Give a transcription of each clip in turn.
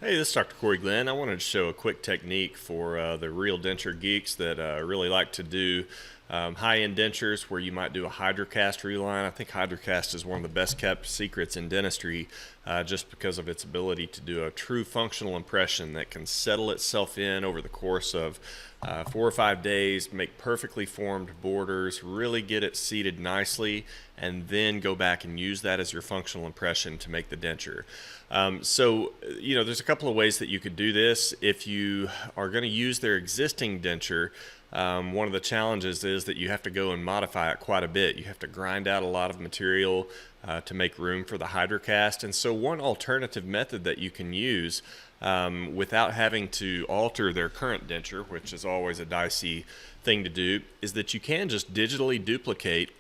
Hey, this is Dr. Corey Glenn. I wanted to show a quick technique for the real denture geeks that really like to do high-end dentures where you might do a hydrocast reline. I think hydrocast is one of the best kept secrets in dentistry just because of its ability to do a true functional impression that can settle itself in over the course of 4 or 5 days, make perfectly formed borders, really get it seated nicely, and then go back and use that as your functional impression to make the denture. There's a couple of ways that you could do this. If you are going to use their existing denture, one of the challenges is that you have to go and modify it quite a bit. You have to grind out a lot of material to make room for the hydrocast. And so one alternative method that you can use without having to alter their current denture, which is always a dicey thing to do, is that you can just digitally duplicate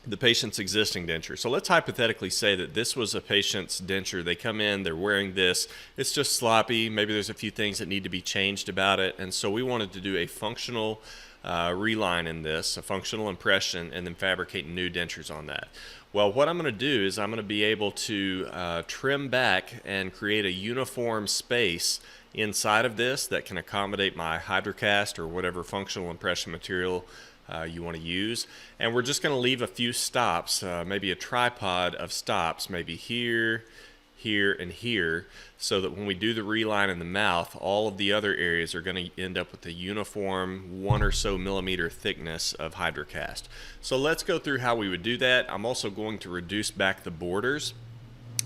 the patient's existing denture. So let's hypothetically say that this was a patient's denture. They come in, they're wearing this, it's just sloppy, maybe there's a few things that need to be changed about it, and so we wanted to do a functional reline in this, a functional impression, and then fabricate new dentures on that. Well, what I'm going to do is I'm going to be able to trim back and create a uniform space inside of this that can accommodate my hydrocast or whatever functional impression material you want to use. And we're just going to leave a few stops, maybe a tripod of stops, maybe here, here, and here, so that when we do the reline in the mouth, all of the other areas are going to end up with a uniform 1 or so millimeter thickness of hydrocast. So let's go through how we would do that. I'm also going to reduce back the borders.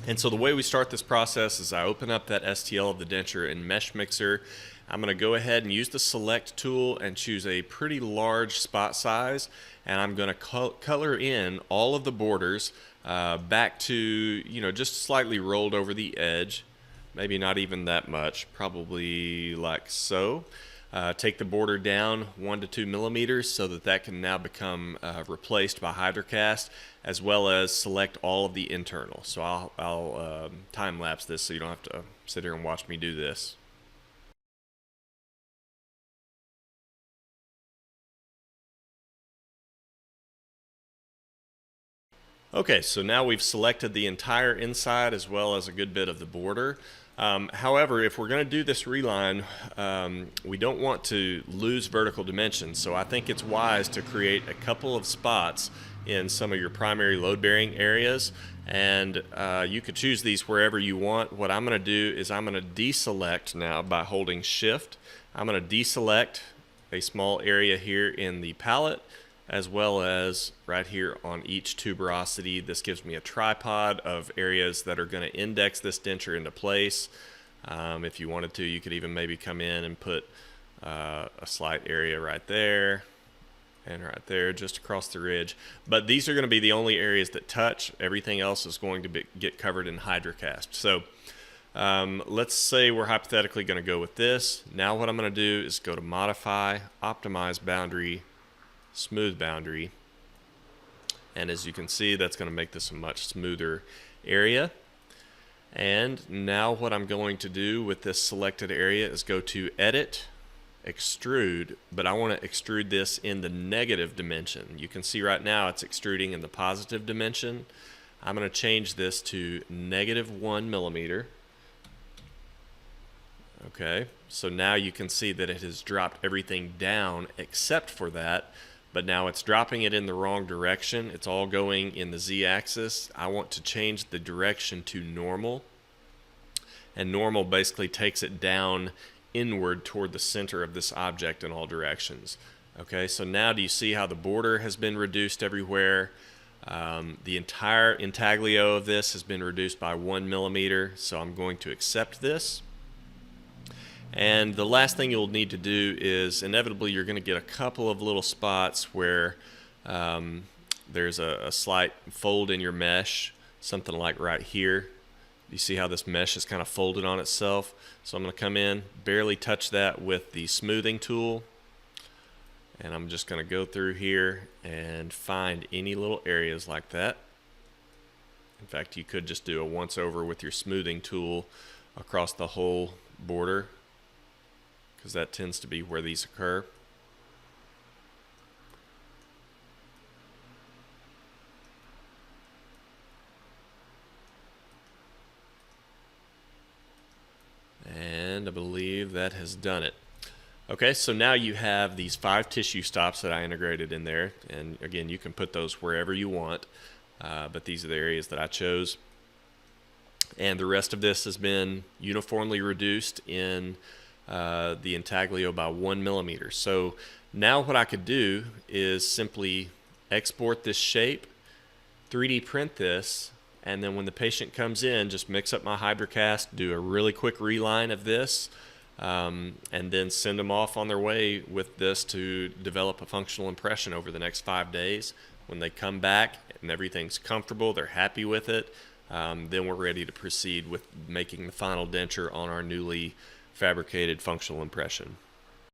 And so the way we start this process is I open up that STL of the denture in Mesh Mixer. I'm going to go ahead and use the select tool and choose a pretty large spot size, and I'm going to color in all of the borders back to, just slightly rolled over the edge, maybe not even that much, probably like so. Take the border down 1 to 2 millimeters so that can now become replaced by hydrocast, as well as select all of the internal. So I'll time lapse this so you don't have to sit here and watch me do this. Okay, so now we've selected the entire inside as well as a good bit of the border. However, if we're going to do this reline, we don't want to lose vertical dimensions, so I think it's wise to create a couple of spots in some of your primary load-bearing areas, and you could choose these wherever you want. What I'm going to do is I'm going to deselect now by holding Shift. I'm going to deselect a small area here in the palate, as well as right here on each tuberosity. This gives me a tripod of areas that are going to index this denture into place. If you wanted to, you could even maybe come in and put a slight area right there and right there just across the ridge. But these are going to be the only areas that touch. Everything else is going to get covered in hydrocast. So let's say we're hypothetically going to go with this. Now what I'm going to do is go to Modify, Optimize Boundary, Smooth Boundary, and as you can see, that's going to make this a much smoother area. And now what I'm going to do with this selected area is go to Edit, Extrude, but I want to extrude this in the negative dimension. You can see right now it's extruding in the positive dimension. I'm going to change this to -1 millimeter. Okay, so now you can see that it has dropped everything down except for that. But now it's dropping it in the wrong direction. It's all going in the z-axis. I want to change the direction to normal. And normal basically takes it down inward toward the center of this object in all directions. Okay, so now do you see how the border has been reduced everywhere? The entire intaglio of this has been reduced by 1 millimeter. So I'm going to accept this. And the last thing you'll need to do is inevitably you're going to get a couple of little spots where there's a slight fold in your mesh, something like right here. You see how this mesh is kind of folded on itself? So I'm going to come in, barely touch that with the smoothing tool, and I'm just going to go through here and find any little areas like that. In fact, you could just do a once over with your smoothing tool across the whole border, because that tends to be where these occur. that has done it. Okay, so now you have these 5 tissue stops that I integrated in there, and again, you can put those wherever you want, but these are the areas that I chose. And the rest of this has been uniformly reduced in the intaglio by 1 millimeter. So now what I could do is simply export this shape, 3D print this, and then when the patient comes in, just mix up my hydrocast, do a really quick reline of this, and then send them off on their way with this to develop a functional impression over the next 5 days. When they come back and everything's comfortable, they're happy with it, then we're ready to proceed with making the final denture on our newly fabricated functional impression.